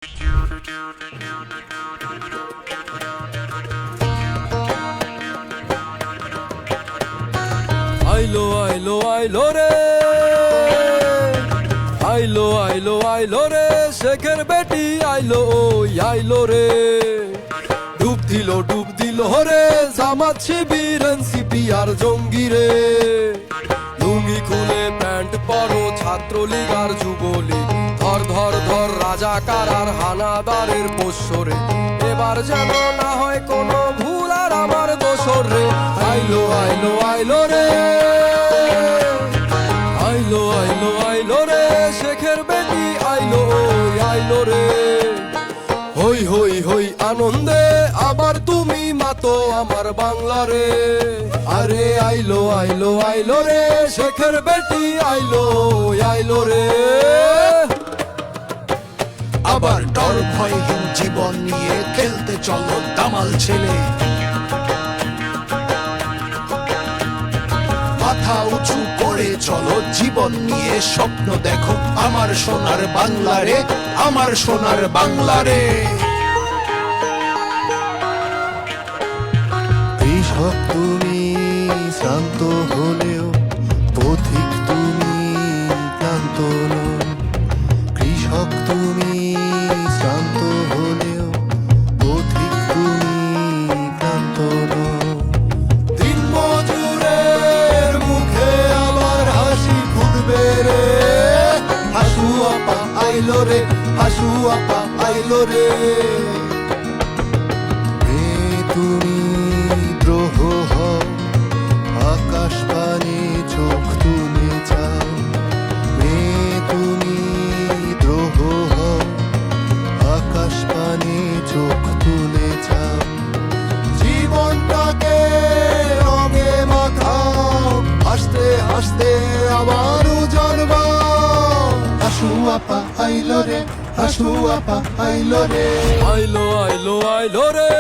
আইলো আইলো আইলো রে, আইলো আইলো আইলো রে, শেখের বেটি আইলো, ওই আইলো রে। ডুব দিল রে, জামাত শিবির এনসিপি আর জঙ্গি রে। লুঙ্গি খুলে প্যান্ট পরো, ছাত্রলীগ আর যুবলীগ, ধর ধর ধর রাজাকার আর হানাদারের পোষ্যরে। এবার যেন না হয় কোনো ভুল আর আমার দোষর রে। আইলো আইলো আইলো রে, আইলো আইলো আইলো রে, শেখের বেটি আইলো, ওই আইলো রে। হই হই হই আনন্দে আবার তুমি মাতো আমার বাংলা রে। আরে আইলো আইলো আইলো রে, শেখের বেটি আইলো, ওই আইলো রে। আবার ডর ভয়হীন জীবন নিয়ে খেলতে চলো দামাল ছেলে। মাথা উঁচু করে চলো, জীবন নিয়ে স্বপ্ন দেখো। আমার সোনার বাংলা রে, আমার সোনার বাংলা রে। কৃষক তুমি শ্রান্ত হলেও, পথিক তুমি ক্লান্ত নও। কৃষক তুমি শ্রান্ত হলেও, পথিক তুমি ক্লান্ত নও। দিন মজুরের মুখে আবার হাসি ফুটবে রে। হাসু আপা আইলো রে, হাসু আপা আইলো রে। তুমি দ্রোহ হও, আকাশ পানে চোখ তুলে যাও। তুমি দ্রোহ হও, আকাশ পানে চোখ তুলে যাও। জীবনটাকে রঙে মাখাও, হাসতে হাসতে আবারও জন্মাও। হাসু আপা আইলো রে, হাসু আপা আইলো রে। আইলো আইলো আইলো রে,